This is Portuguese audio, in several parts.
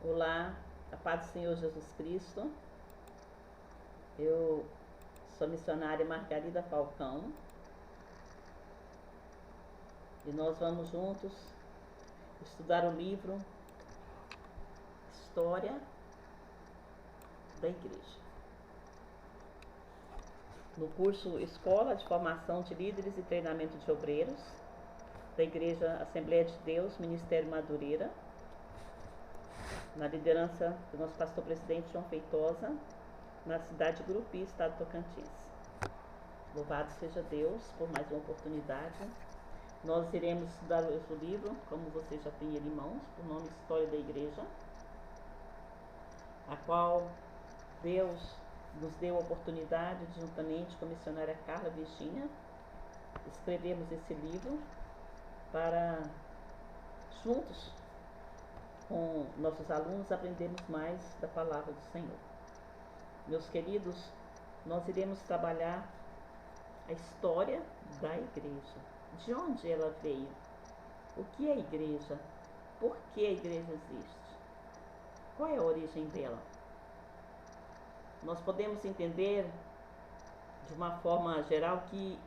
Olá, a paz do Senhor Jesus Cristo. Eu sou missionária Margarida Falcão e nós vamos juntos estudar o livro História da Igreja. No curso Escola de Formação de Líderes e Treinamento de Obreiros da Igreja Assembleia de Deus, Ministério Madureira, na liderança do nosso pastor presidente João Feitosa, na cidade de Gurupi, estado de Tocantins. Louvado seja Deus por mais uma oportunidade. Nós iremos estudar o livro, como você já tem ele em mãos, por nome História da Igreja, a qual Deus nos deu a oportunidade, juntamente com a missionária Carla Virginia, escrevermos esse livro para, juntos com nossos alunos, aprendermos mais da palavra do Senhor. Meus queridos, nós iremos trabalhar a história da igreja. De onde ela veio? O que é a igreja? Por que a igreja existe? Qual é a origem dela? Nós podemos entender de uma forma geral que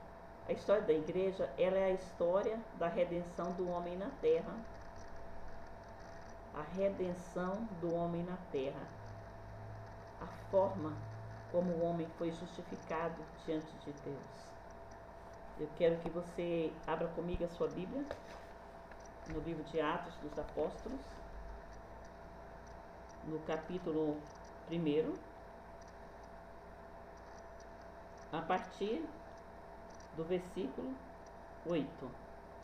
a história da igreja, ela é a história da redenção do homem na terra. A redenção do homem na terra. A forma como o homem foi justificado diante de Deus. Eu quero que você abra comigo a sua Bíblia, no livro de Atos dos Apóstolos, no capítulo 1, a partir do versículo 8.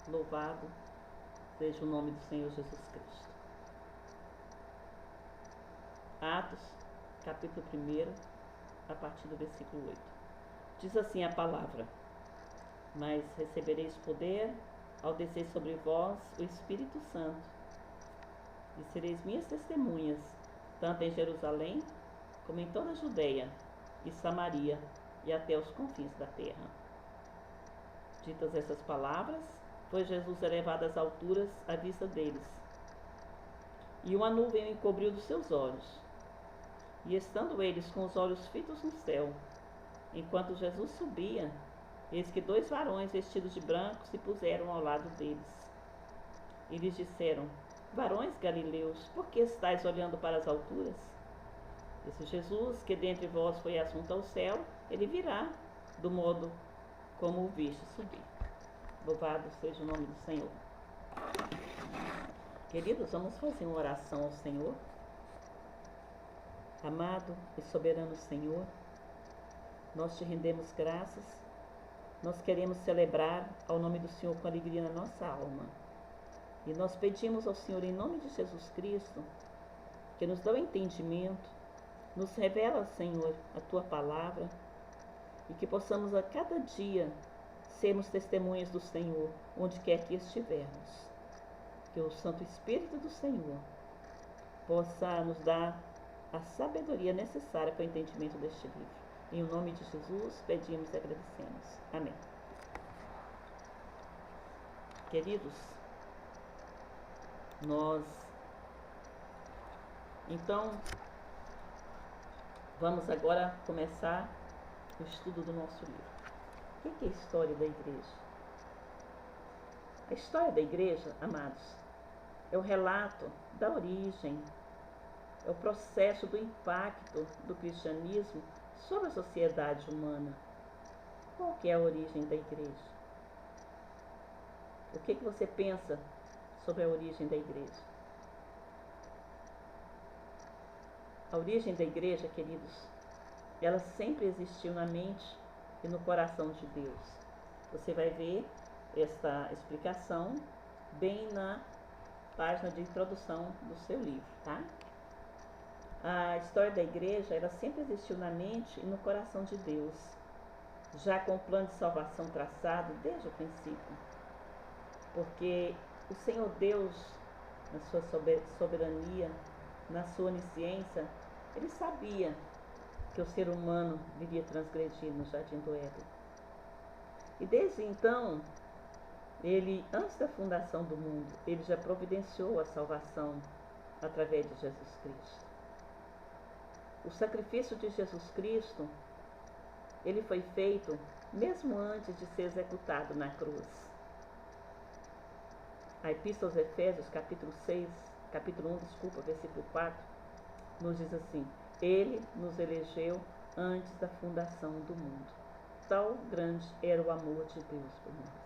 Louvado seja o nome do Senhor Jesus Cristo. Atos, capítulo 1, a partir do versículo 8. Diz assim a palavra: mas recebereis poder ao descer sobre vós o Espírito Santo, e sereis minhas testemunhas, tanto em Jerusalém, como em toda a Judeia e Samaria, e até os confins da terra. Ditas essas palavras, foi Jesus elevado às alturas à vista deles, e uma nuvem o encobriu dos seus olhos. E estando eles com os olhos fitos no céu, enquanto Jesus subia, eis que 2 varões vestidos de branco se puseram ao lado deles. E lhes disseram: varões galileus, por que estáis olhando para as alturas? Esse Jesus, que dentre vós foi assunto ao céu, ele virá do modo como o viste subir. Louvado seja o nome do Senhor. Queridos, vamos fazer uma oração ao Senhor. Amado e soberano Senhor, nós te rendemos graças. Nós queremos celebrar ao nome do Senhor com alegria na nossa alma. E nós pedimos ao Senhor, em nome de Jesus Cristo, que nos dê o entendimento, nos revela, Senhor, a tua palavra, e que possamos a cada dia sermos testemunhas do Senhor, onde quer que estivermos. Que o Santo Espírito do Senhor possa nos dar a sabedoria necessária para o entendimento deste livro. Em nome de Jesus, pedimos e agradecemos. Amém. Queridos, nós, então, vamos agora começar o estudo do nosso livro. O que é a história da igreja? A história da igreja, amados, é o relato da origem, é o processo do impacto do cristianismo sobre a sociedade humana. Qual que é a origem da igreja? O que você pensa sobre a origem da igreja? A origem da igreja, queridos, ela sempre existiu na mente e no coração de Deus. Você vai ver esta explicação bem na página de introdução do seu livro, tá? A história da igreja, ela sempre existiu na mente e no coração de Deus, já com o plano de salvação traçado desde o princípio. Porque o Senhor Deus, na sua soberania, na sua onisciência, ele sabia que o ser humano viria transgredir no jardim do Éden. E desde então, ele, antes da fundação do mundo, ele já providenciou a salvação através de Jesus Cristo. O sacrifício de Jesus Cristo, ele foi feito mesmo antes de ser executado na cruz. A Epístola aos Efésios, capítulo 1, versículo 4, nos diz assim: Ele nos elegeu antes da fundação do mundo. Tal grande era o amor de Deus por nós.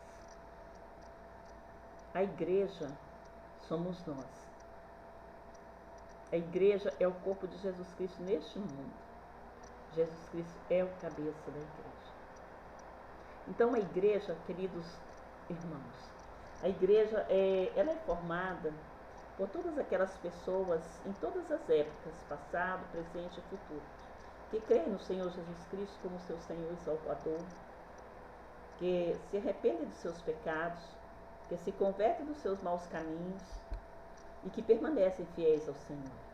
A igreja somos nós. A igreja é o corpo de Jesus Cristo neste mundo. Jesus Cristo é o cabeça da igreja. Então a igreja, queridos irmãos, a igreja ela é formada por todas aquelas pessoas em todas as épocas, passado, presente e futuro, que creem no Senhor Jesus Cristo como seu Senhor e Salvador, que se arrependem dos seus pecados, que se convertem dos seus maus caminhos e que permanecem fiéis ao Senhor.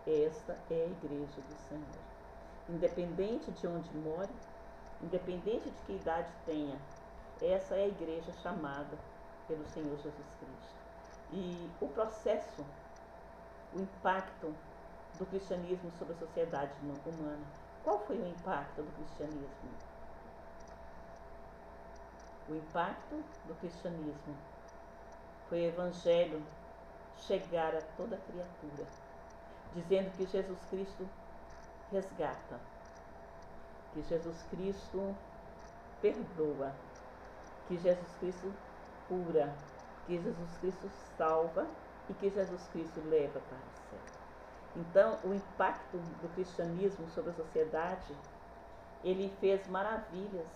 Esta é a igreja do Senhor. Independente de onde more, independente de que idade tenha, essa é a igreja chamada pelo Senhor Jesus Cristo. E o processo, o impacto do cristianismo sobre a sociedade humana. Qual foi o impacto do cristianismo? O impacto do cristianismo foi o evangelho chegar a toda criatura, dizendo que Jesus Cristo resgata, que Jesus Cristo perdoa, que Jesus Cristo cura, que Jesus Cristo salva e que Jesus Cristo leva para o céu. Então, o impacto do cristianismo sobre a sociedade, ele fez maravilhas,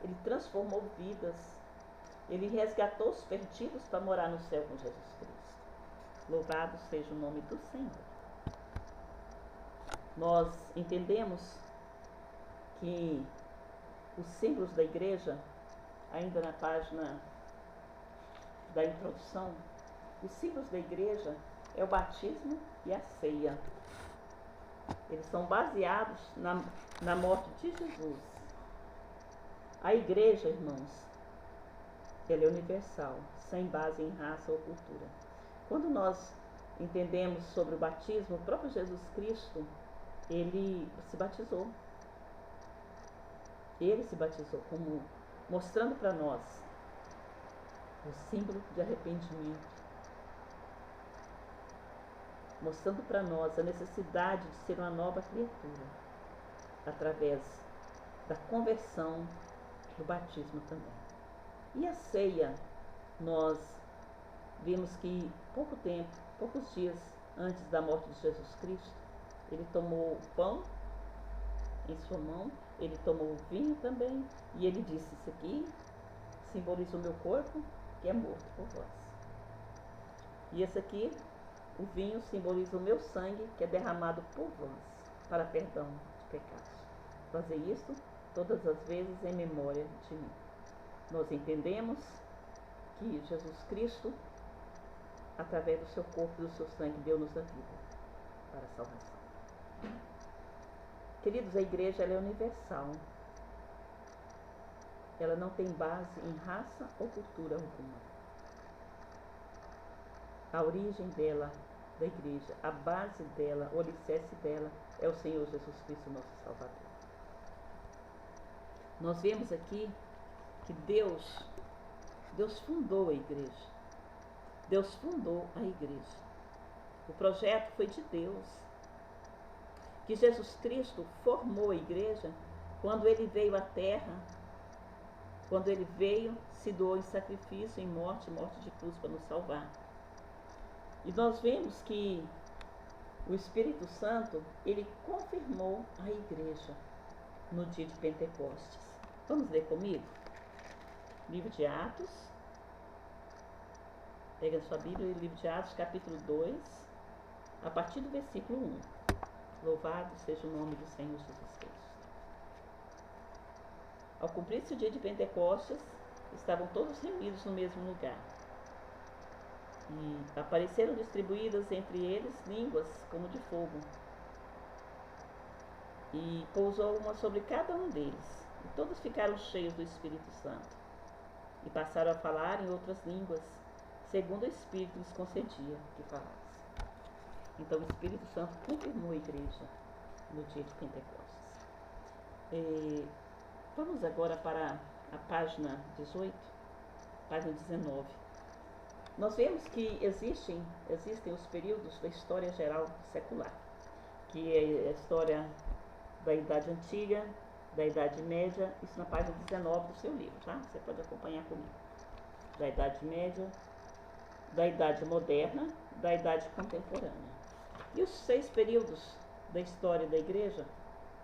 ele transformou vidas, ele resgatou os perdidos para morar no céu com Jesus Cristo. Louvado seja o nome do Senhor. Nós entendemos que os símbolos da igreja, ainda na página da introdução, os símbolos da igreja é o batismo e a ceia. Eles são baseados na morte de Jesus. A igreja, irmãos, ela é universal, sem base em raça ou cultura. Quando nós entendemos sobre o batismo, o próprio Jesus Cristo, ele se batizou. Ele se batizou, como mostrando para nós o símbolo de arrependimento, mostrando para nós a necessidade de ser uma nova criatura, através da conversão, do batismo também. E a ceia, nós vimos que poucos dias antes da morte de Jesus Cristo, ele tomou o pão em sua mão, ele tomou o vinho também, e ele disse: isso aqui simboliza o meu corpo, que é morto por vós. E esse aqui, o vinho, simboliza o meu sangue, que é derramado por vós, para perdão de pecados. Fazer isso todas as vezes em memória de mim. Nós entendemos que Jesus Cristo, através do seu corpo e do seu sangue, deu-nos a vida para a salvação. Queridos, a igreja ela é universal. Ela não tem base em raça ou cultura alguma. A origem dela, da igreja, a base dela, o alicerce dela é o Senhor Jesus Cristo, nosso Salvador. Nós vemos aqui que Deus fundou a igreja. Deus fundou a igreja. O projeto foi de Deus. Que Jesus Cristo formou a igreja quando ele veio à terra, quando ele veio, se doou em sacrifício, em morte de cruz para nos salvar. E nós vemos que o Espírito Santo, ele confirmou a igreja no dia de Pentecostes. Vamos ler comigo? Livro de Atos. Pega a sua Bíblia, livro de Atos, capítulo 2, a partir do versículo 1. Louvado seja o nome do Senhor Jesus Cristo. Ao cumprir-se o dia de Pentecostes, estavam todos reunidos no mesmo lugar. E apareceram distribuídas entre eles línguas como de fogo. E pousou uma sobre cada um deles. E todos ficaram cheios do Espírito Santo. E passaram a falar em outras línguas, segundo o Espírito lhes concedia que falasse. Então o Espírito Santo confirmou a igreja no dia de Pentecostes. Vamos agora para a página 18, página 19. Nós vemos que existem os períodos da história geral secular, que é a história da Idade Antiga, da Idade Média, isso na página 19 do seu livro, tá? Você pode acompanhar comigo. Da Idade Média, da Idade Moderna, da Idade Contemporânea. E os 6 períodos da história da Igreja,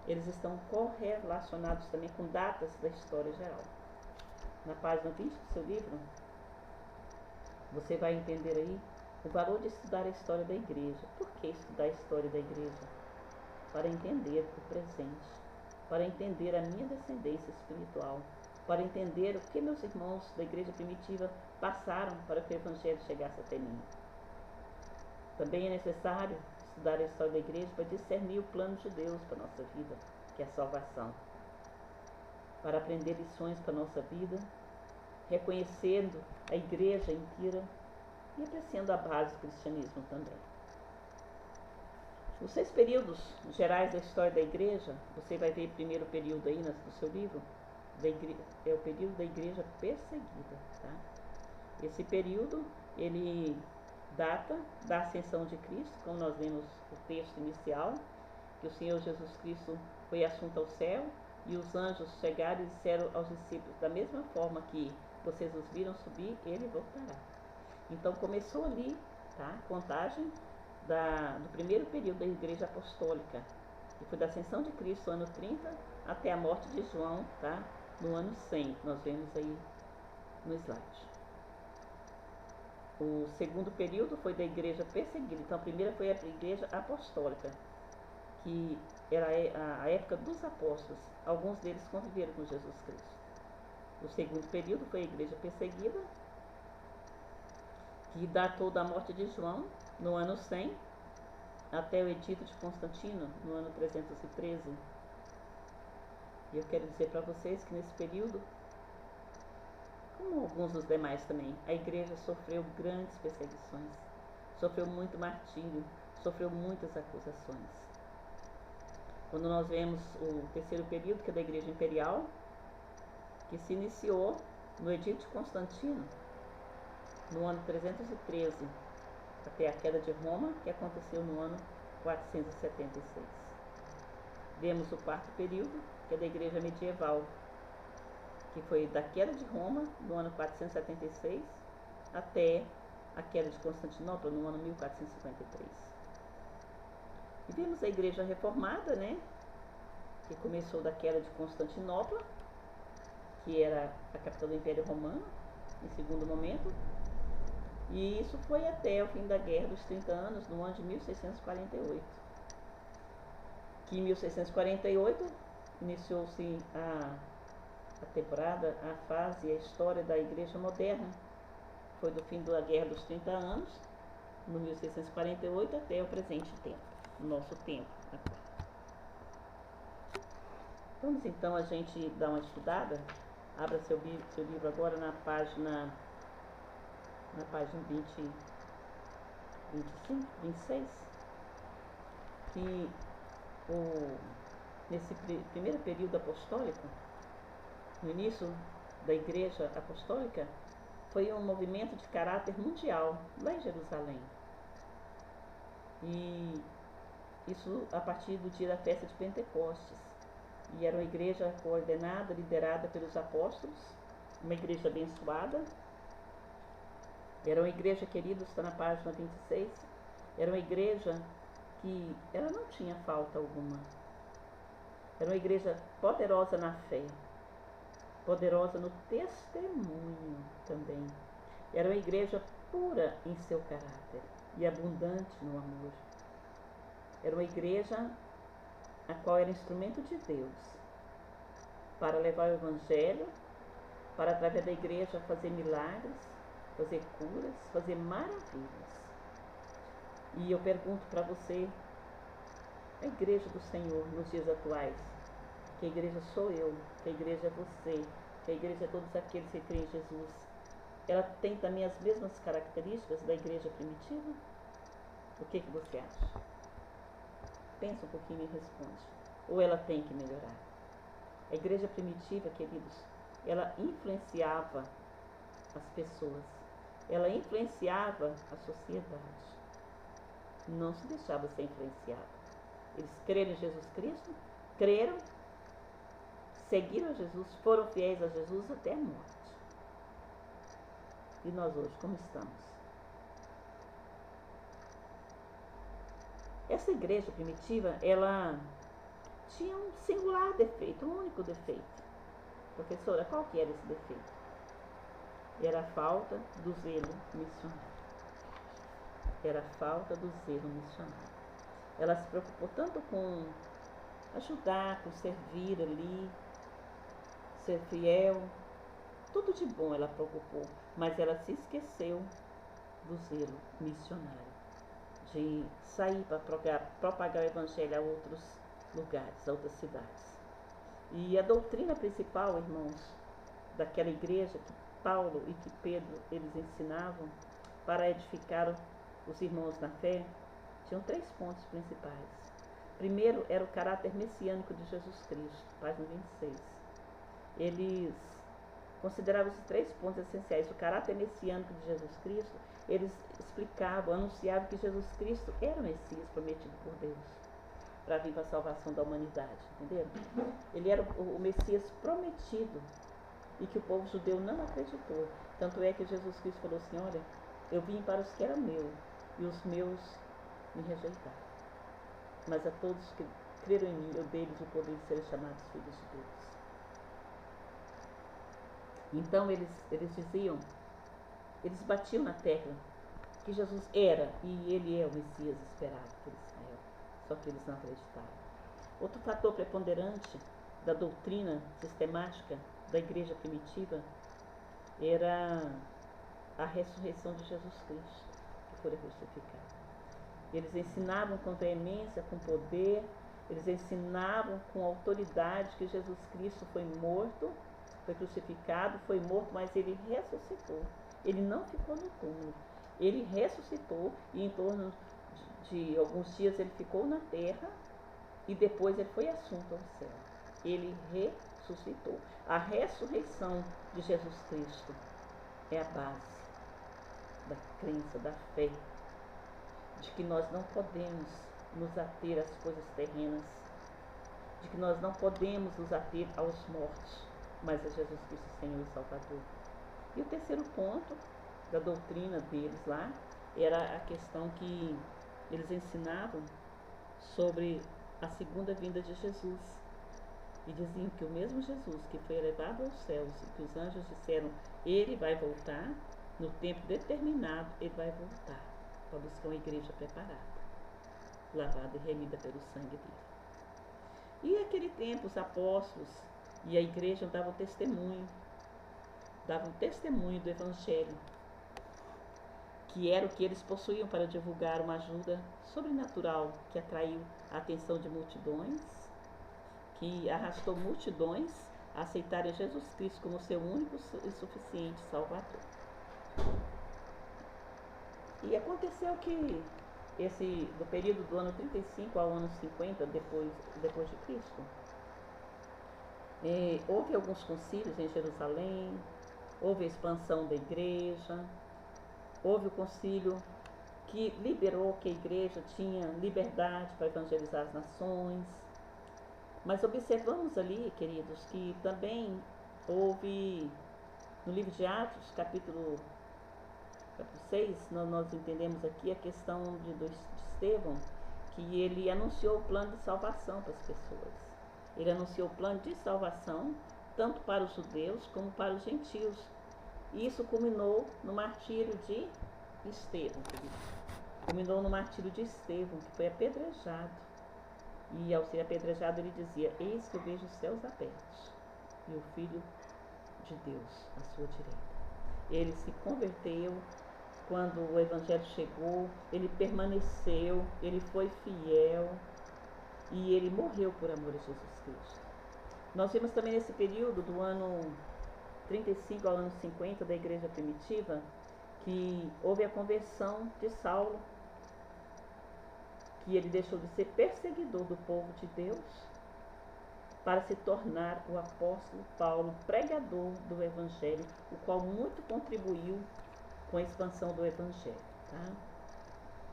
eles estão correlacionados também com datas da história geral. Na página 20 do seu livro, você vai entender aí o valor de estudar a história da Igreja. Por que estudar a história da Igreja? Para entender o presente, para entender a minha descendência espiritual, para entender o que meus irmãos da Igreja primitiva passaram para que o Evangelho chegasse até mim. Também é necessário estudar a história da Igreja para discernir o plano de Deus para a nossa vida, que é a salvação. Para aprender lições para a nossa vida, reconhecendo a Igreja inteira e apreciando a base do cristianismo também. Os 6 períodos gerais da história da Igreja, você vai ver o primeiro período aí no seu livro, é o período da Igreja perseguida. Tá? Esse período, ele data da ascensão de Cristo, como nós vemos o texto inicial, que o Senhor Jesus Cristo foi assunto ao céu e os anjos chegaram e disseram aos discípulos, da mesma forma que vocês os viram subir, ele voltará. Então começou ali, tá? A contagem do primeiro período da Igreja Apostólica, que foi da ascensão de Cristo, ano 30, até a morte de João, tá? No ano 100, que nós vemos aí no slide. O segundo período foi da Igreja perseguida. Então a primeira foi a Igreja Apostólica, que era a época dos apóstolos. Alguns deles conviveram com Jesus Cristo. O segundo período foi a Igreja perseguida, que datou da morte de João, no ano 100, até o edito de Constantino, no ano 313. E eu quero dizer para vocês que nesse período, como alguns dos demais também, a igreja sofreu grandes perseguições, sofreu muito martírio, sofreu muitas acusações. Quando nós vemos o terceiro período, que é da Igreja Imperial, que se iniciou no edito de Constantino, no ano 313, até a queda de Roma, que aconteceu no ano 476. Vemos o quarto período, que é da Igreja Medieval, que foi da queda de Roma, no ano 476, até a queda de Constantinopla, no ano 1453. E vemos a Igreja Reformada, né, que começou da queda de Constantinopla, que era a capital do Império Romano, em segundo momento, e isso foi até o fim da Guerra dos 30 Anos, no ano de 1648. Que em 1648 iniciou-se a temporada, a fase, a história da Igreja Moderna. Foi do fim da Guerra dos 30 Anos, no 1648, até o presente tempo, o nosso tempo. Vamos então a gente dar uma estudada. Abra seu livro agora na página 20, 25, 26, que nesse primeiro período apostólico, no início da Igreja Apostólica, foi um movimento de caráter mundial, lá em Jerusalém. E isso a partir do dia da festa de Pentecostes. E era uma igreja coordenada, liderada pelos apóstolos, uma igreja abençoada. Era uma igreja, querida, está na página 26, era uma igreja que ela não tinha falta alguma. Era uma igreja poderosa na fé, poderosa no testemunho também. Era uma igreja pura em seu caráter e abundante no amor. Era uma igreja a qual era instrumento de Deus para levar o Evangelho, para através da igreja fazer milagres, fazer curas, fazer maravilhas. E eu pergunto para você, a igreja do Senhor nos dias atuais, que a igreja sou eu, que a igreja é você, que a igreja é todos aqueles que creem em Jesus, ela tem também as mesmas características da igreja primitiva? O que você acha? Pensa um pouquinho e responde. Ou ela tem que melhorar? A igreja primitiva, queridos, ela influenciava as pessoas. Ela influenciava a sociedade. Não se deixava ser influenciada. Eles creram em Jesus Cristo, creram, seguiram Jesus, foram fiéis a Jesus até a morte. E nós hoje, como estamos? Essa igreja primitiva, ela tinha um singular defeito, um único defeito. Professora, qual que era esse defeito? Era a falta do zelo missionário. Era a falta do zelo missionário. Ela se preocupou tanto com ajudar, com servir ali, ser fiel, tudo de bom ela preocupou, mas ela se esqueceu do zelo missionário, de sair para propagar o evangelho a outros lugares, a outras cidades. E a doutrina principal, irmãos, daquela igreja que Paulo e que Pedro eles ensinavam para edificar os irmãos na fé, tinham 3 pontos principais. Primeiro era o caráter messiânico de Jesus Cristo, página 26. Eles consideravam esses 3 pontos essenciais. O caráter messiânico de Jesus Cristo, eles explicavam, anunciavam que Jesus Cristo era o Messias prometido por Deus para vir para a salvação da humanidade, entenderam? Ele era o Messias prometido e que o povo judeu não acreditou. Tanto é que Jesus Cristo falou assim, olha, eu vim para os que eram meus e os meus me rejeitaram. Mas a todos que creram em mim, eu dei-lhes o poder de serem chamados filhos de Deus. Então eles diziam, eles batiam na tecla que Jesus era e ele é o Messias esperado por Israel. Só que eles não acreditaram. Outro fator preponderante da doutrina sistemática da igreja primitiva era a ressurreição de Jesus Cristo, que fora crucificado. Eles ensinavam com veemência, com poder, eles ensinavam com autoridade que Jesus Cristo foi morto, foi crucificado, foi morto, mas ele ressuscitou. Ele não ficou no túmulo. Ele ressuscitou e em torno de alguns dias ele ficou na terra e depois ele foi assunto ao céu. Ele ressuscitou. A ressurreição de Jesus Cristo é a base da crença, da fé, de que nós não podemos nos ater às coisas terrenas, de que nós não podemos nos ater aos mortos, mas a Jesus Cristo Senhor e Salvador. E o terceiro ponto da doutrina deles lá era a questão que eles ensinavam sobre a segunda vinda de Jesus. E diziam que o mesmo Jesus que foi elevado aos céus e que os anjos disseram, ele vai voltar, no tempo determinado, ele vai voltar para buscar uma igreja preparada, lavada e remida pelo sangue dele. E naquele tempo os apóstolos e a igreja davam testemunho do evangelho, que era o que eles possuíam para divulgar uma ajuda sobrenatural que atraiu a atenção de multidões, que arrastou multidões a aceitarem Jesus Cristo como seu único e suficiente Salvador. E aconteceu que do período do ano 35 ao ano 50 depois de Cristo, houve alguns concílios em Jerusalém, houve a expansão da igreja, houve o concílio que liberou que a igreja tinha liberdade para evangelizar as nações. Mas observamos ali, queridos, que também houve, no livro de Atos, capítulo 6, nós entendemos aqui a questão de Estevão, que ele anunciou o plano de salvação para as pessoas. Ele anunciou o plano de salvação tanto para os judeus como para os gentios. E isso culminou no martírio de Estevão, queridos. Culminou no martírio de Estevão, que foi apedrejado. E ao ser apedrejado ele dizia, eis que eu vejo os céus abertos e o Filho de Deus à sua direita. Ele se converteu quando o Evangelho chegou, ele permaneceu, ele foi fiel e ele morreu por amor a Jesus Cristo. Nós vimos também nesse período do ano 35 ao ano 50 da igreja primitiva que houve a conversão de Saulo. que ele deixou de ser perseguidor do povo de Deus para se tornar o apóstolo Paulo, pregador do Evangelho, o qual muito contribuiu com a expansão do Evangelho. Tá?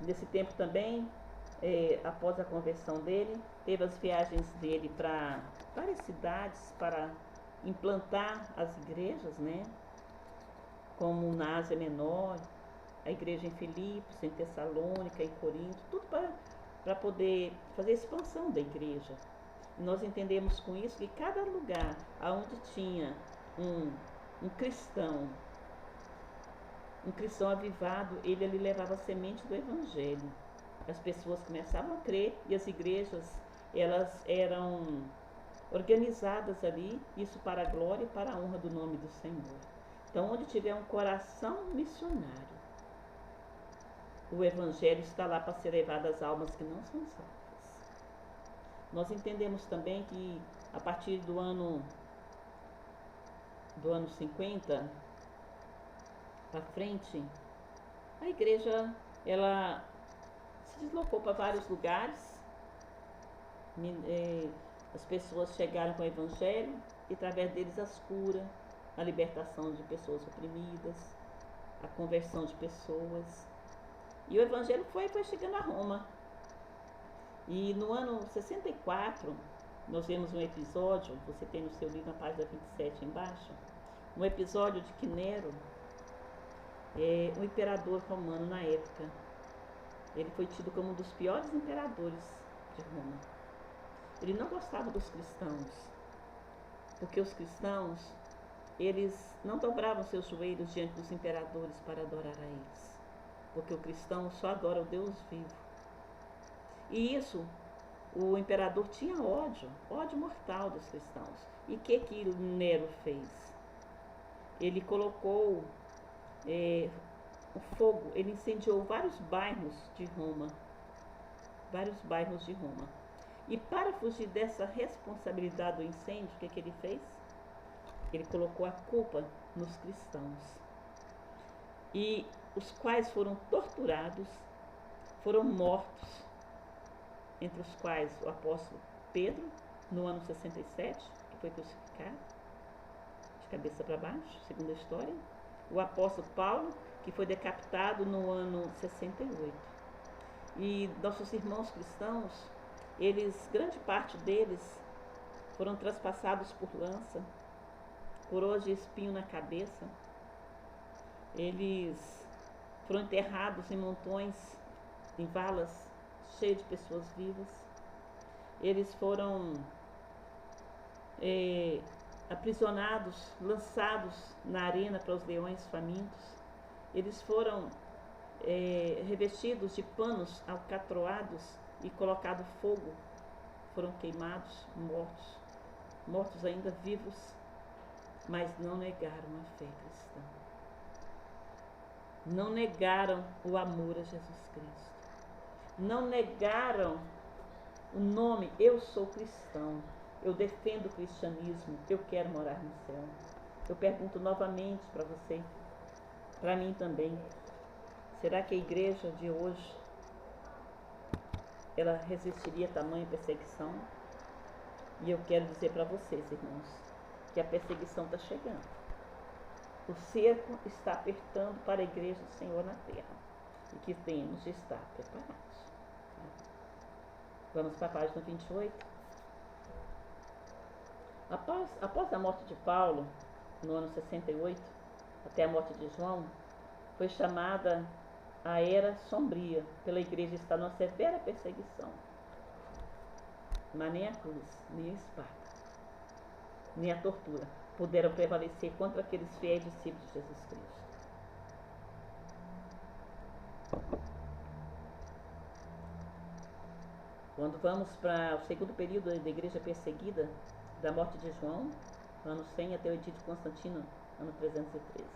Nesse tempo também, após a conversão dele, teve as viagens dele para várias cidades para implantar as igrejas, né? Como na Ásia Menor, a igreja em Filipos, em Tessalônica, em Corinto, tudo para poder fazer a expansão da igreja. E nós entendemos com isso que cada lugar onde tinha um cristão avivado, ele ali levava a semente do Evangelho. As pessoas começavam a crer e as igrejas, elas eram organizadas ali, isso para a glória e para a honra do nome do Senhor. Então, onde tiver um coração missionário, o Evangelho está lá para ser levado às almas que não são salvas. Nós entendemos também que a partir do ano 50 para frente, a igreja ela se deslocou para vários lugares. As pessoas chegaram com o Evangelho e através deles as curas, a libertação de pessoas oprimidas, a conversão de pessoas. E o Evangelho foi chegando a Roma. E no ano 64, nós vemos um episódio, você tem no seu livro na página 27 embaixo, um episódio de que Nero, um imperador romano na época, ele foi tido como um dos piores imperadores de Roma. Ele não gostava dos cristãos, porque os cristãos, eles não dobravam seus joelhos diante dos imperadores para adorar a eles, porque o cristão só adora o Deus vivo. E isso, o imperador tinha ódio mortal dos cristãos. E o que Nero fez? Ele colocou o fogo, ele incendiou vários bairros de Roma. E para fugir dessa responsabilidade do incêndio, o que ele fez? Ele colocou a culpa nos cristãos. E os quais foram torturados, foram mortos, entre os quais o apóstolo Pedro, no ano 67, que foi crucificado, de cabeça para baixo, segundo a história. O apóstolo Paulo, que foi decapitado no ano 68. E nossos irmãos cristãos, grande parte deles, foram traspassados por lança, coroas de espinho na cabeça. Eles foram enterrados em montões, em valas cheias de pessoas vivas. Eles foram aprisionados, lançados na arena para os leões famintos. Eles foram revestidos de panos alcatroados e colocado fogo. Foram queimados, mortos ainda vivos, mas não negaram a fé cristã. Não negaram o amor a Jesus Cristo. Não negaram o nome, eu sou cristão, eu defendo o cristianismo, eu quero morar no céu. Eu pergunto novamente para você, para mim também, será que a igreja de hoje, ela resistiria a tamanha perseguição? E eu quero dizer para vocês, irmãos, que a perseguição está chegando. O cerco está apertando para a igreja do Senhor na terra e que temos de estar preparados. Vamos para a página 28. Após a morte de Paulo, no ano 68, até a morte de João, foi chamada a Era Sombria pela igreja, está numa severa perseguição. Mas nem a cruz, nem a espada, nem a tortura puderam prevalecer contra aqueles fiéis discípulos de Jesus Cristo. Quando vamos para o segundo período da igreja perseguida, da morte de João, ano 100 até o edito de Constantino, ano 313.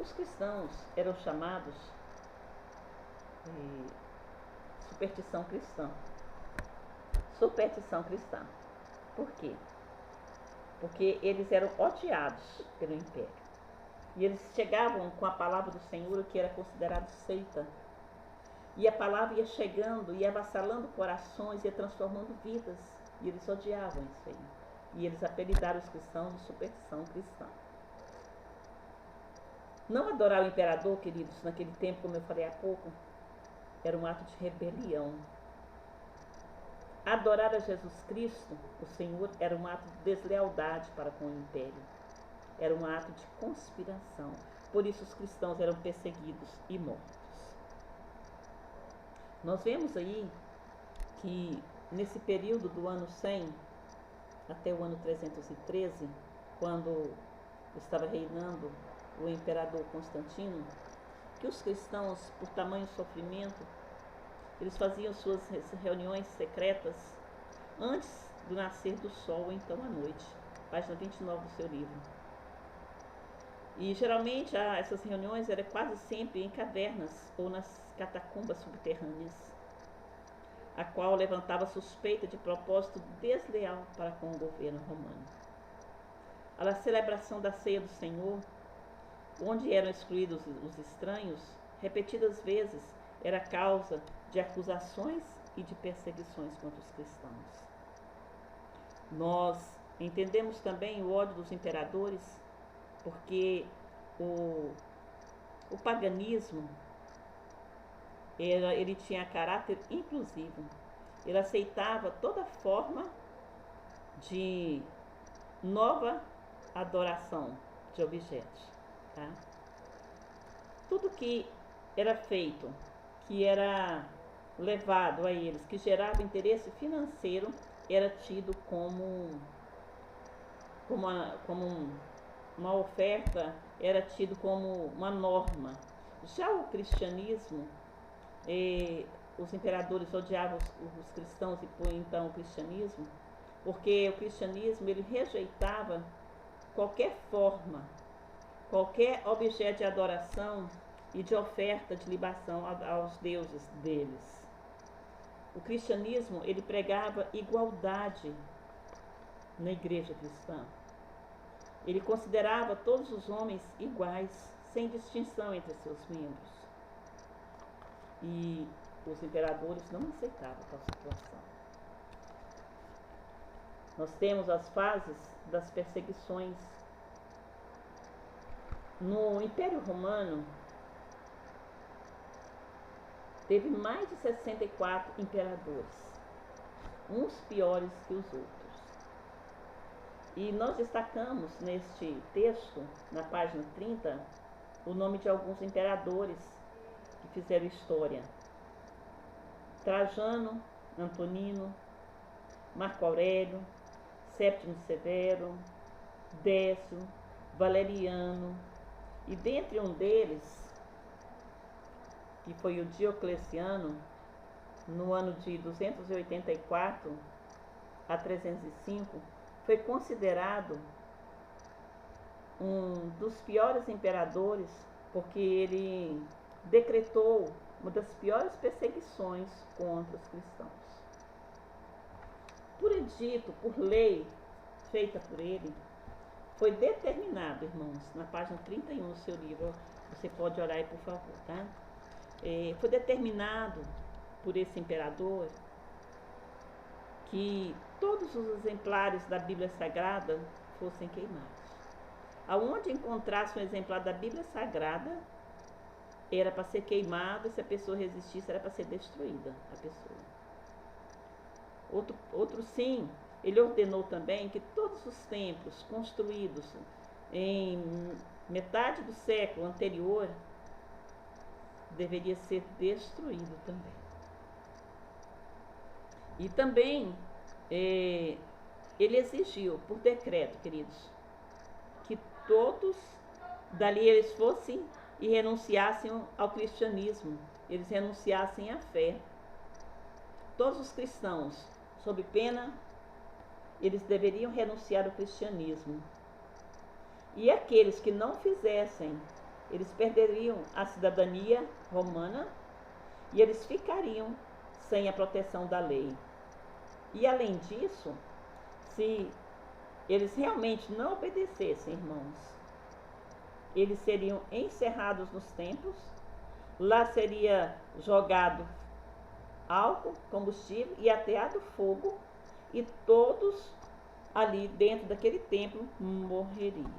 Os cristãos eram chamados de superstição cristã. Superstição cristã. Por quê? Porque eles eram odiados pelo império. E eles chegavam com a palavra do Senhor, que era considerado seita. E a palavra ia chegando, ia avassalando corações, ia transformando vidas. E eles odiavam isso aí. E eles apelidaram os cristãos de superstição cristã. Não adorar o imperador, queridos, naquele tempo, como eu falei há pouco, era um ato de rebelião. Adorar a Jesus Cristo, o Senhor, era um ato de deslealdade para com o império. Era um ato de conspiração. Por isso os cristãos eram perseguidos e mortos. Nós vemos aí que nesse período do ano 100 até o ano 313, quando estava reinando o imperador Constantino, que os cristãos, por tamanho sofrimento, eles faziam suas reuniões secretas antes do nascer do sol, ou então à noite. Página 29 do seu livro. E geralmente essas reuniões eram quase sempre em cavernas ou nas catacumbas subterrâneas, a qual levantava suspeita de propósito desleal para com o governo romano. A celebração da ceia do Senhor, onde eram excluídos os estranhos, repetidas vezes era causa de acusações e de perseguições contra os cristãos. Nós entendemos também o ódio dos imperadores, porque o paganismo ele tinha caráter inclusivo. Ele aceitava toda forma de nova adoração de objetos. Tá? Tudo que era feito, que era levado a eles, que gerava interesse financeiro, era tido como uma oferta, era tido como uma norma. Já o cristianismo, os imperadores odiavam os cristãos e por então o cristianismo, porque o cristianismo ele rejeitava qualquer forma, qualquer objeto de adoração e de oferta de libação aos deuses deles. O cristianismo ele pregava igualdade na igreja cristã. Ele considerava todos os homens iguais, sem distinção entre seus membros. E os imperadores não aceitavam tal situação. Nós temos as fases das perseguições. No Império Romano, teve mais de 64 imperadores, uns piores que os outros. E nós destacamos neste texto, na página 30, o nome de alguns imperadores que fizeram história. Trajano, Antonino, Marco Aurélio, Séptimo Severo, Décio, Valeriano, e dentre um deles, que foi o Diocleciano, no ano de 284 a 305, foi considerado um dos piores imperadores, porque ele decretou uma das piores perseguições contra os cristãos. Por edito, por lei feita por ele, foi determinado, irmãos, na página 31 do seu livro, você pode olhar aí, por favor, tá? Foi determinado por esse imperador que todos os exemplares da Bíblia Sagrada fossem queimados. Aonde encontrasse um exemplar da Bíblia Sagrada, era para ser queimado, e se a pessoa resistisse, era para ser destruída a pessoa. Outro sim, ele ordenou também que todos os templos construídos em metade do século anterior deveria ser destruído também. E também ele exigiu, por decreto, queridos, que todos dali eles fossem e renunciassem ao cristianismo, eles renunciassem à fé. Todos os cristãos, sob pena, eles deveriam renunciar ao cristianismo. E aqueles que não fizessem, eles perderiam a cidadania romana e eles ficariam sem a proteção da lei. E além disso, se eles realmente não obedecessem, irmãos, eles seriam encerrados nos templos, Lá seria jogado álcool, combustível e ateado fogo, e todos ali dentro daquele templo morreriam.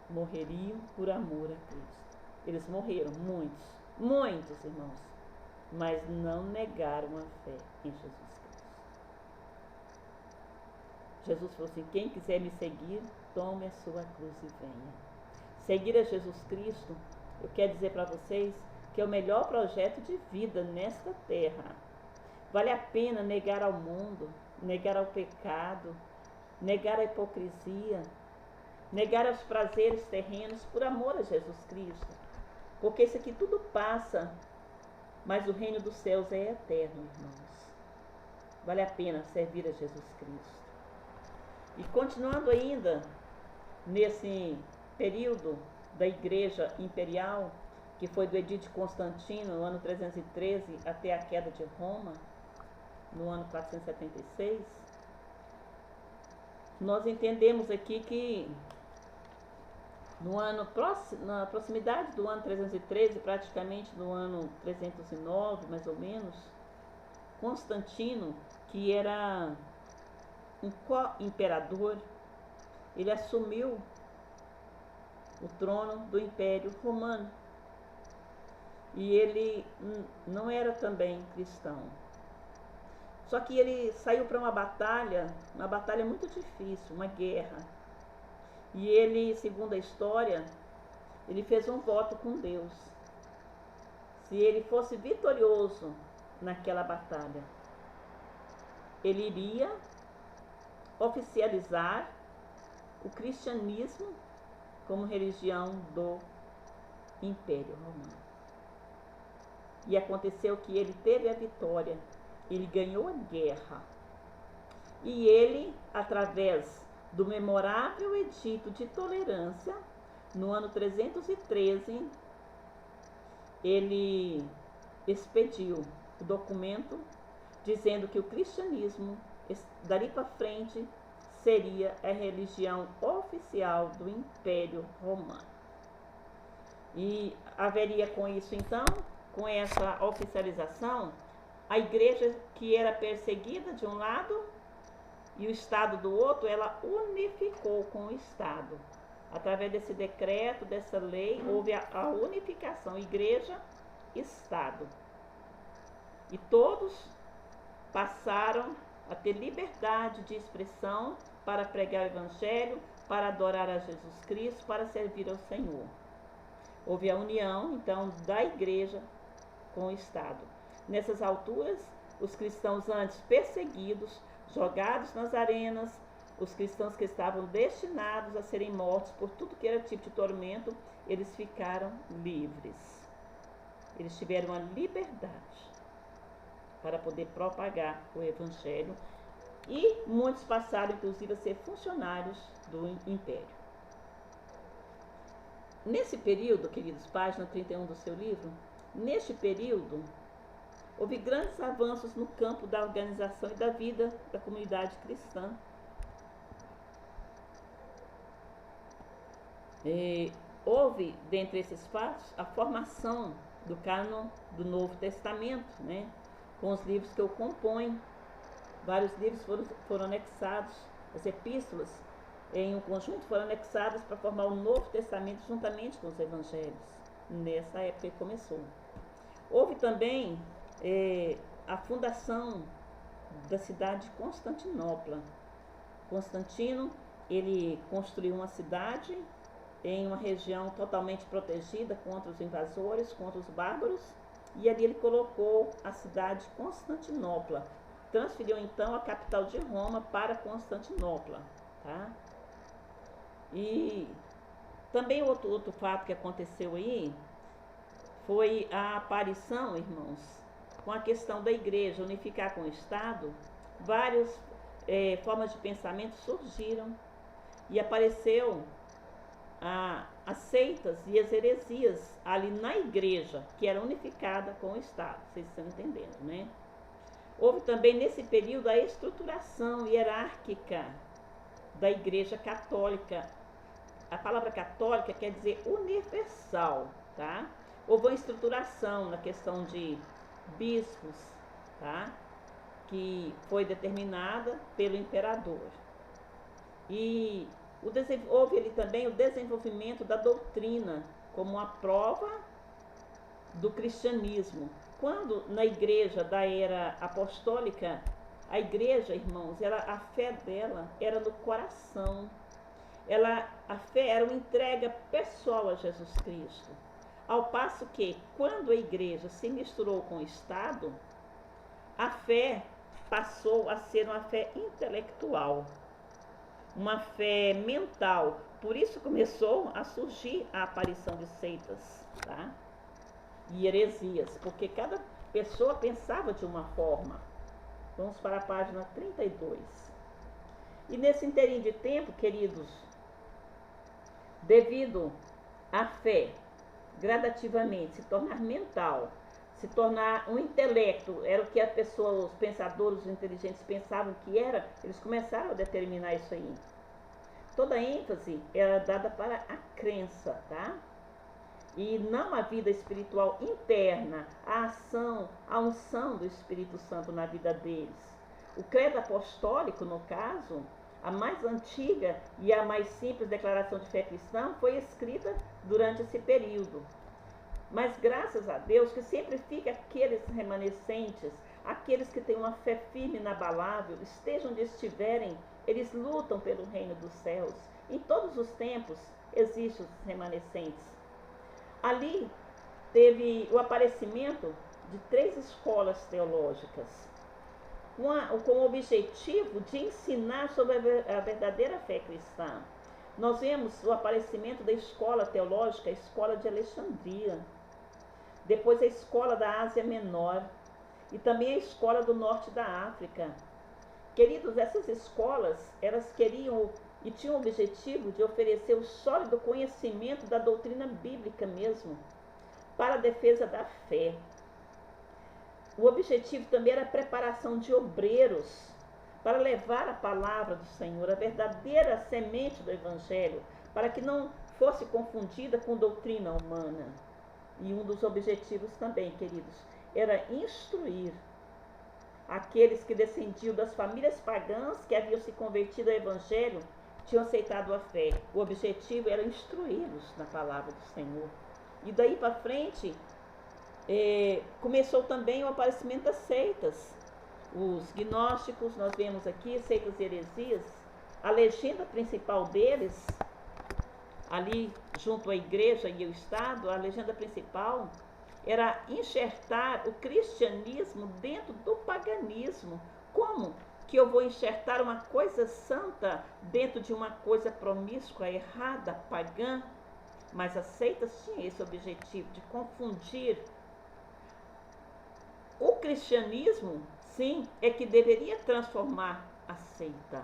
Morreriam por amor a Cristo. Eles morreram, muitos irmãos, mas não negaram a fé em Jesus Cristo. Jesus falou assim: quem quiser me seguir, tome a sua cruz e venha. Seguir a Jesus Cristo, eu quero dizer para vocês que é o melhor projeto de vida nesta terra. Vale a pena negar ao mundo, negar ao pecado, negar a hipocrisia, negar aos prazeres terrenos por amor a Jesus Cristo. Porque isso aqui tudo passa, mas o reino dos céus é eterno, irmãos. Vale a pena servir a Jesus Cristo. E continuando ainda nesse período da Igreja Imperial, que foi do Edito de Constantino, no ano 313, até a queda de Roma, no ano 476, nós entendemos aqui que na proximidade do ano 313, praticamente no ano 309, mais ou menos, Constantino, que era um co-imperador, ele assumiu o trono do Império Romano. E ele não era também cristão. Só que ele saiu para uma batalha muito difícil, uma guerra. E ele, segundo a história, ele fez um voto com Deus. Se ele fosse vitorioso naquela batalha, ele iria oficializar o cristianismo como religião do Império Romano. E aconteceu que ele teve a vitória, ele ganhou a guerra. E ele, através do memorável edito de tolerância, no ano 313, ele expediu o documento dizendo que o cristianismo, dali para frente, seria a religião oficial do Império Romano. E haveria com isso, então, com essa oficialização, a igreja que era perseguida de um lado e o Estado do outro, ela unificou com o Estado. Através desse decreto, dessa lei, houve a unificação, igreja-Estado. E todos passaram a ter liberdade de expressão para pregar o Evangelho, para adorar a Jesus Cristo, para servir ao Senhor. Houve a união, então, da igreja com o Estado. Nessas alturas, os cristãos antes perseguidos, jogados nas arenas, os cristãos que estavam destinados a serem mortos por tudo que era tipo de tormento, eles ficaram livres. Eles tiveram a liberdade para poder propagar o Evangelho e muitos passaram, inclusive, a ser funcionários do Império. Nesse período, queridos, página 31 do seu livro, neste período, houve grandes avanços no campo da organização e da vida da comunidade cristã. Houve, dentre esses fatos, a formação do cânon do Novo Testamento, né, com os livros que o compõem. Vários livros foram anexados, as epístolas, em um conjunto, foram anexadas para formar o Novo Testamento juntamente com os Evangelhos. Nessa época que começou. Houve também a fundação da cidade de Constantinopla. Constantino, ele construiu uma cidade em uma região totalmente protegida contra os invasores, contra os bárbaros, e ali ele colocou a cidade de Constantinopla. Transferiu então a capital de Roma para Constantinopla, tá? E também outro fato que aconteceu aí foi a aparição, irmãos, com a questão da igreja unificar com o Estado. Várias formas de pensamento surgiram e apareceu as seitas e as heresias ali na igreja, que era unificada com o Estado, vocês estão entendendo, né? Houve também nesse período a estruturação hierárquica da Igreja Católica. A palavra católica quer dizer universal, tá? houve uma estruturação na questão de bispos, tá? Que foi determinada pelo imperador. E houve ali também o desenvolvimento da doutrina como uma prova do cristianismo. Quando na igreja da era apostólica, a igreja, irmãos, a fé dela era no coração. A fé era uma entrega pessoal a Jesus Cristo. Ao passo que, quando a igreja se misturou com o Estado, a fé passou a ser uma fé intelectual, uma fé mental. Por isso começou a surgir a aparição de seitas, tá? E heresias, porque cada pessoa pensava de uma forma. Vamos para a página 32. E nesse inteirinho de tempo, queridos, devido à fé gradativamente se tornar mental, se tornar um intelecto, era o que as pessoas, os pensadores, os inteligentes pensavam que era, eles começaram a determinar isso aí. Toda a ênfase era dada para a crença, tá? E não a vida espiritual interna, a ação, a unção do Espírito Santo na vida deles. O credo apostólico, no caso, a mais antiga e a mais simples declaração de fé cristã, foi escrita durante esse período. Mas graças a Deus que sempre fica aqueles remanescentes, aqueles que têm uma fé firme e inabalável, estejam onde estiverem, eles lutam pelo reino dos céus. Em todos os tempos existem os remanescentes. Ali teve o aparecimento de 3 escolas teológicas, com o objetivo de ensinar sobre a verdadeira fé cristã. Nós vemos o aparecimento da escola teológica, a escola de Alexandria, depois a escola da Ásia Menor e também a escola do norte da África. Queridos, essas escolas, elas queriam e tinham o objetivo de oferecer o sólido conhecimento da doutrina bíblica mesmo, para a defesa da fé. O objetivo também era a preparação de obreiros para levar a palavra do Senhor, a verdadeira semente do Evangelho, para que não fosse confundida com doutrina humana. E um dos objetivos também, queridos, era instruir aqueles que descendiam das famílias pagãs que haviam se convertido ao Evangelho, tinham aceitado a fé. O objetivo era instruí-los na palavra do Senhor. E daí para frente, começou também o aparecimento das seitas. Os gnósticos, nós vemos aqui, seitas e heresias. A legenda principal deles, ali junto à igreja e ao Estado, a legenda principal era enxertar o cristianismo dentro do paganismo. Como que eu vou enxertar uma coisa santa dentro de uma coisa promíscua, errada, pagã? Mas as seitas tinham esse objetivo de confundir. O cristianismo, sim, é que deveria transformar a seita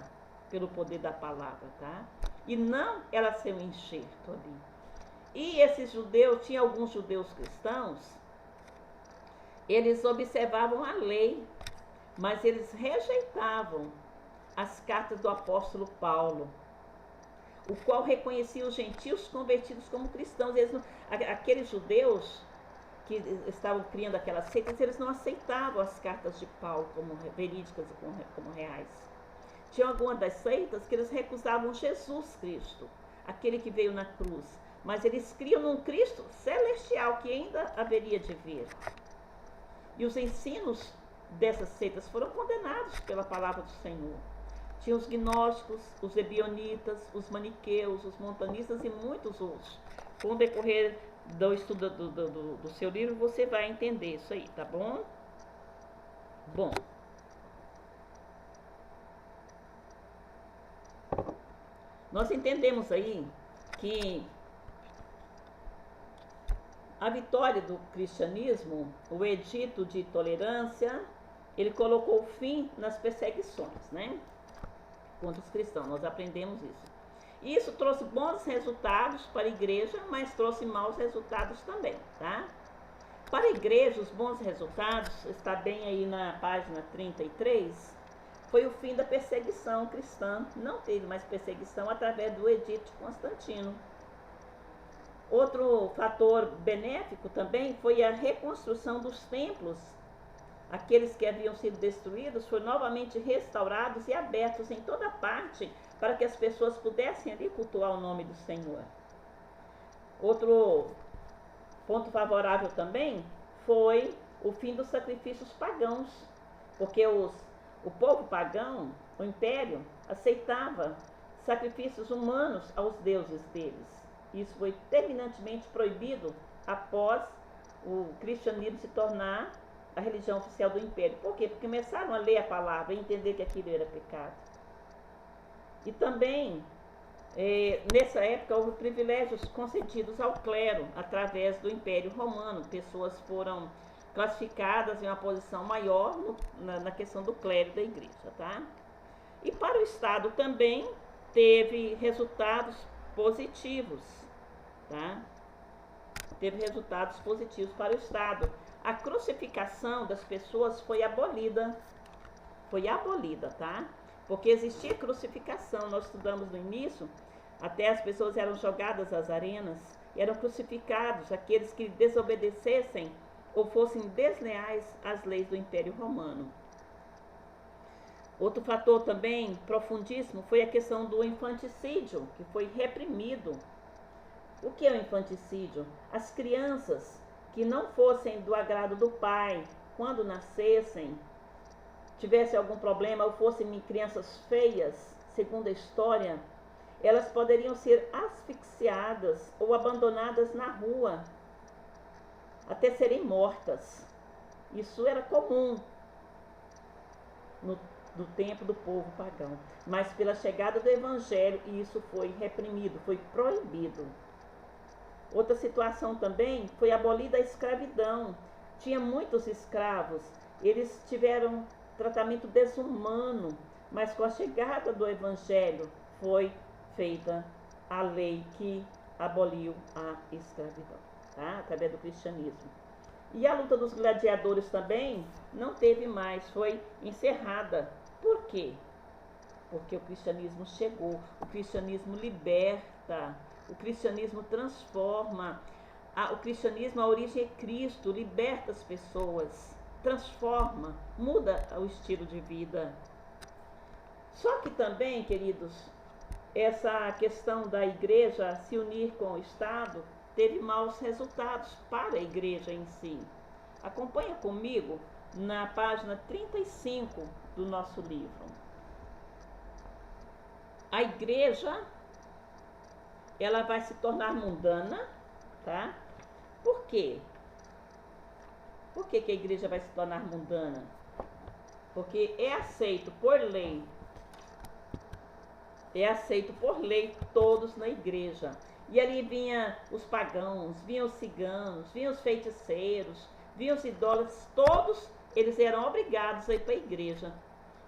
pelo poder da palavra, tá? E não ela ser um enxerto ali. E esses judeus, tinha alguns judeus cristãos, eles observavam a lei, mas eles rejeitavam as cartas do apóstolo Paulo, o qual reconhecia os gentios convertidos como cristãos. Aqueles judeus que estavam criando aquelas seitas, eles não aceitavam as cartas de Paulo como verídicas e como reais. Tinha algumas das seitas que eles recusavam Jesus Cristo, aquele que veio na cruz, mas eles criam num Cristo celestial que ainda haveria de vir. E os ensinos dessas seitas foram condenados pela palavra do Senhor. Tinha os gnósticos, os ebionitas, os maniqueus, os montanistas e muitos outros. Com o decorrer do estudo do seu livro, você vai entender isso aí, tá bom? Bom. Nós entendemos aí que a vitória do cristianismo, o edito de tolerância, ele colocou fim nas perseguições, né? Contra os cristãos, nós aprendemos isso. Isso trouxe bons resultados para a igreja, mas trouxe maus resultados também, tá? Para a igreja, os bons resultados, está bem aí na página 33, foi o fim da perseguição cristã. Não teve mais perseguição através do edito de Constantino. Outro fator benéfico também foi a reconstrução dos templos. Aqueles que haviam sido destruídos foram novamente restaurados e abertos em toda parte para que as pessoas pudessem ali cultuar o nome do Senhor. Outro ponto favorável também foi o fim dos sacrifícios pagãos, porque o povo pagão, o império, aceitava sacrifícios humanos aos deuses deles. Isso foi terminantemente proibido após o cristianismo se tornar a religião oficial do império. Por quê? Porque começaram a ler a palavra e entender que aquilo era pecado. E também, nessa época, houve privilégios concedidos ao clero através do Império Romano. Pessoas foram classificadas em uma posição maior na questão do clero da igreja, tá? E para o Estado também teve resultados positivos, tá? Teve resultados positivos para o Estado. A crucificação das pessoas foi abolida, tá? Porque existia crucificação, nós estudamos no início, até as pessoas eram jogadas às arenas, eram crucificados aqueles que desobedecessem ou fossem desleais às leis do Império Romano. Outro fator também profundíssimo foi a questão do infanticídio, que foi reprimido. O que é o infanticídio? As crianças que não fossem do agrado do pai, quando nascessem, tivessem algum problema ou fossem crianças feias, segundo a história, elas poderiam ser asfixiadas ou abandonadas na rua, até serem mortas. Isso era comum no tempo do povo pagão. Mas pela chegada do evangelho, isso foi reprimido, foi proibido. Outra situação também foi abolida a escravidão. Tinha muitos escravos, eles tiveram tratamento desumano, mas com a chegada do evangelho foi feita a lei que aboliu a escravidão, tá? Através do cristianismo. E a luta dos gladiadores também não teve mais, foi encerrada. Por quê? Porque o cristianismo chegou, o cristianismo liberta, o cristianismo transforma, o cristianismo, a origem é Cristo, liberta as pessoas, transforma, muda o estilo de vida. Só que também, queridos, essa questão da igreja se unir com o Estado teve maus resultados para a igreja em si. Acompanha comigo na página 35 do nosso livro. A igreja, ela vai se tornar mundana, tá? Por quê? Por que a igreja vai se tornar mundana? Porque é aceito por lei. É aceito por lei todos na igreja. E ali vinha os pagãos, vinham os ciganos, vinham os feiticeiros, vinham os idólatras, todos eles eram obrigados a ir para a igreja.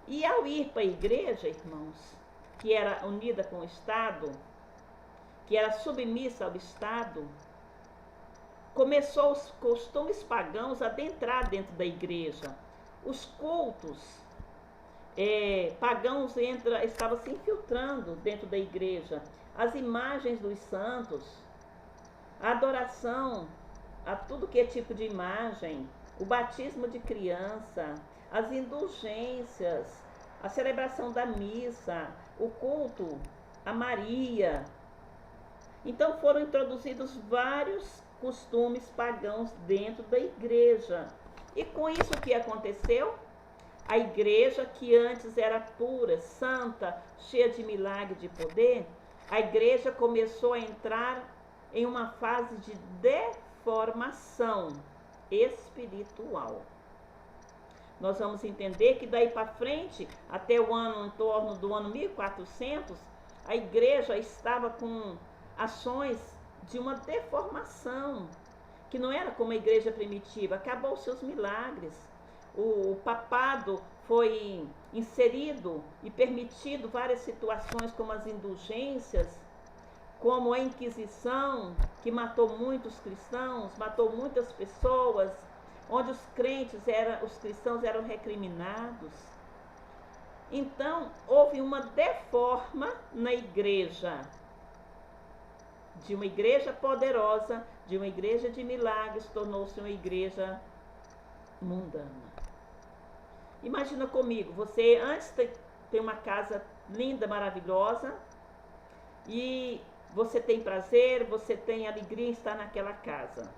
E ao ir para a igreja, irmãos, que era unida com o Estado, que era submissa ao Estado, começou os costumes pagãos a adentrar dentro da igreja. Os cultos pagãos estavam se infiltrando dentro da igreja. As imagens dos santos, a adoração a tudo que é tipo de imagem, o batismo de criança, as indulgências, a celebração da missa, o culto a Maria. Então foram introduzidos vários costumes pagãos dentro da igreja. E com isso o que aconteceu? A igreja, que antes era pura, santa, cheia de milagre, de poder, a igreja começou a entrar em uma fase de deformação espiritual. Nós vamos entender que daí para frente, até o ano, em torno do ano 1400, a igreja estava com ações de uma deformação, que não era como a igreja primitiva. Acabou os seus milagres. O papado foi inserido e permitido várias situações, como as indulgências, como a Inquisição, que matou muitos cristãos, matou muitas pessoas, onde os cristãos eram recriminados. Então, houve uma deforma na igreja. de uma igreja poderosa, de uma igreja de milagres, tornou-se uma igreja mundana. Imagina comigo, você antes tem uma casa linda, maravilhosa, e você tem prazer, você tem alegria em estar naquela casa.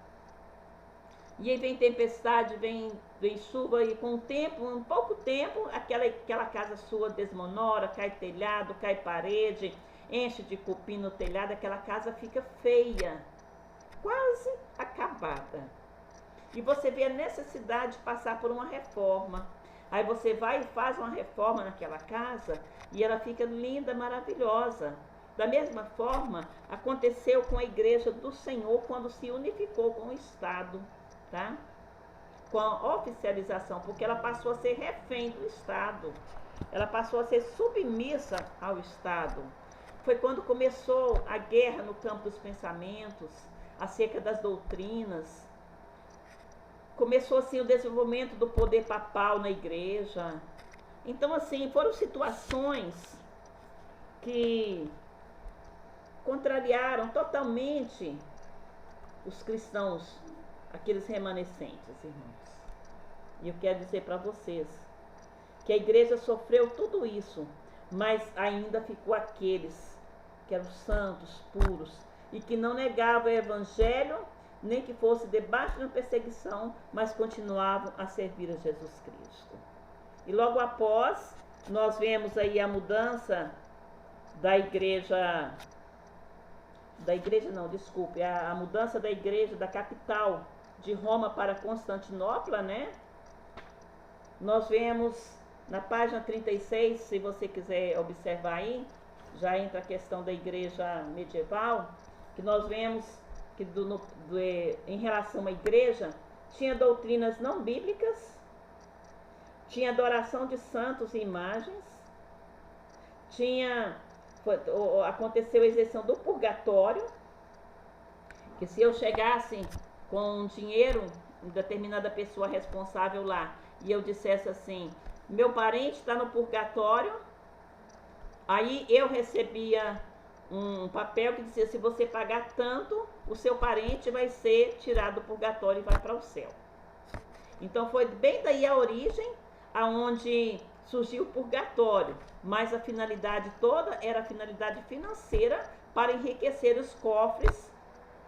E aí vem tempestade, vem chuva, e com o tempo, um pouco tempo, aquela casa sua desmonora, cai telhado, cai parede, enche de cupim no telhado, aquela casa fica feia, quase acabada. E você vê a necessidade de passar por uma reforma. Aí você vai e faz uma reforma naquela casa e ela fica linda, maravilhosa. Da mesma forma, aconteceu com a igreja do Senhor quando se unificou com o Estado, tá? Com a oficialização, porque ela passou a ser refém do Estado. Ela passou a ser submissa ao Estado. Foi quando começou a guerra no campo dos pensamentos, acerca das doutrinas. Começou assim o desenvolvimento do poder papal na igreja. Então assim, foram situações que contrariaram totalmente os cristãos, aqueles remanescentes, irmãos. E eu quero dizer para vocês que a igreja sofreu tudo isso, mas ainda ficou aqueles que eram santos, puros, e que não negavam o evangelho, nem que fosse debaixo de uma perseguição, mas continuavam a servir a Jesus Cristo. E logo após, nós vemos aí a mudança a mudança da igreja da capital de Roma para Constantinopla, né? Nós vemos na página 36, se você quiser observar aí, já entra a questão da igreja medieval, que nós vemos que em relação à igreja, tinha doutrinas não bíblicas, tinha adoração de santos e imagens, aconteceu a exerção do purgatório, que se eu chegasse com dinheiro, determinada pessoa responsável lá, e eu dissesse assim, meu parente está no purgatório, aí eu recebia um papel que dizia, se você pagar tanto, o seu parente vai ser tirado do purgatório e vai para o céu. Então foi bem daí a origem, aonde surgiu o purgatório, mas a finalidade toda era a finalidade financeira para enriquecer os cofres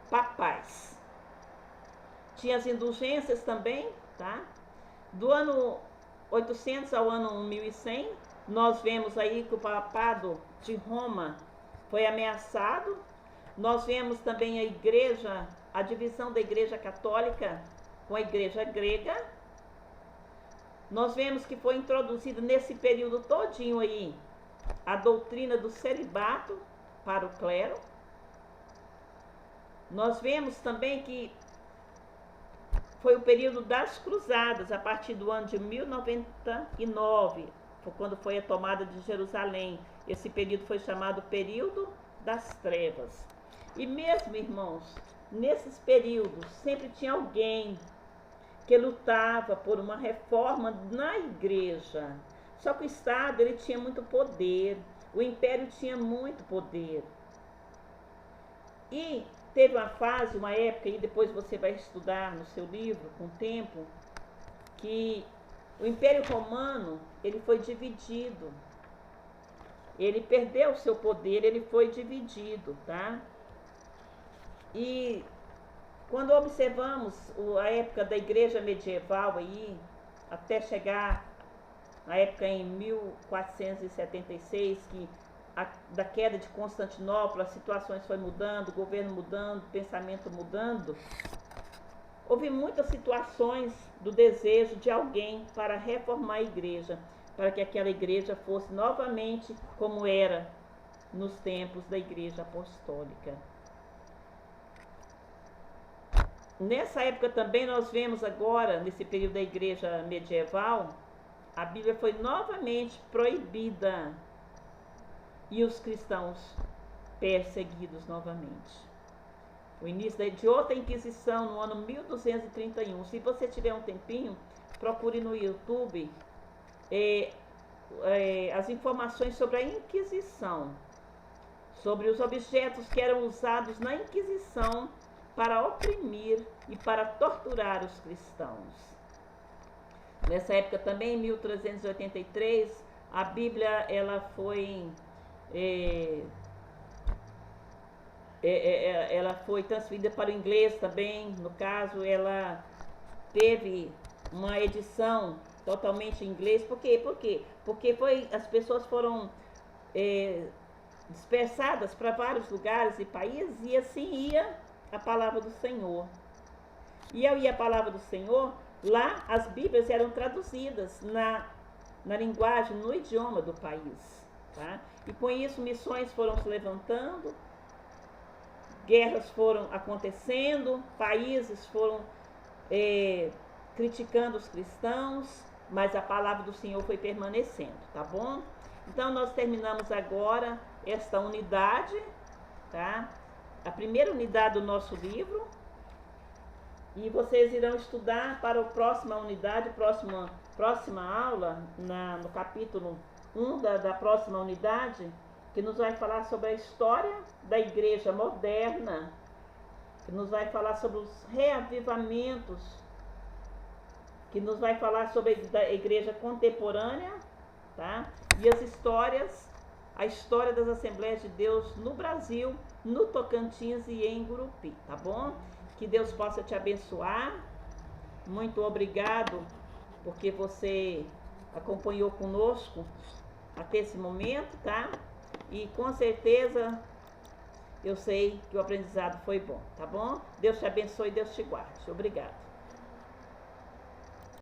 papais. Tinha as indulgências também, tá? Do ano 800 ao ano 1100, nós vemos aí que o papado de Roma foi ameaçado. Nós vemos também a divisão da igreja católica com a igreja grega. Nós vemos que foi introduzida nesse período todinho aí a doutrina do celibato para o clero. Nós vemos também que foi o período das cruzadas, a partir do ano de 1099, quando foi a tomada de Jerusalém. Esse período foi chamado período das trevas. E mesmo, irmãos, nesses períodos sempre tinha alguém que lutava por uma reforma na igreja. Só que o Estado ele tinha muito poder, o império tinha muito poder. E teve uma fase, uma época, e depois você vai estudar no seu livro, com o tempo, que o Império Romano ele foi dividido. Ele perdeu o seu poder, ele foi dividido, tá? E quando observamos a época da igreja medieval aí, até chegar a época em 1476, que da queda de Constantinopla, as situações foi mudando, o governo mudando, o pensamento mudando, houve muitas situações do desejo de alguém para reformar a igreja, para que aquela igreja fosse novamente como era nos tempos da igreja apostólica. Nessa época também nós vemos agora, nesse período da igreja medieval, a Bíblia foi novamente proibida e os cristãos perseguidos novamente. O início de outra Inquisição no ano 1231. Se você tiver um tempinho, procure no YouTube as informações sobre a Inquisição, sobre os objetos que eram usados na Inquisição para oprimir e para torturar os cristãos. Nessa época também, em 1383, a Bíblia ela foi transferida para o inglês também. No caso, ela teve uma edição totalmente em inglês. Por quê? Porque as pessoas foram dispersadas para vários lugares e países, e assim ia a palavra do Senhor. E ao ir a palavra do Senhor, lá as Bíblias eram traduzidas na linguagem, no idioma do país. Tá? E com isso missões foram se levantando, guerras foram acontecendo, países foram criticando os cristãos, mas a palavra do Senhor foi permanecendo, tá bom? Então nós terminamos agora esta unidade, tá? A primeira unidade do nosso livro, e vocês irão estudar para a próxima unidade, próxima aula, no capítulo 1 da próxima unidade, que nos vai falar sobre a história da igreja moderna, que nos vai falar sobre os reavivamentos, que nos vai falar sobre a igreja contemporânea, tá? E a história das Assembleias de Deus no Brasil, no Tocantins e em Gurupi, tá bom? Que Deus possa te abençoar. Muito obrigado porque você acompanhou conosco até esse momento, tá? E com certeza eu sei que o aprendizado foi bom, tá bom? Deus te abençoe e Deus te guarde. Obrigado.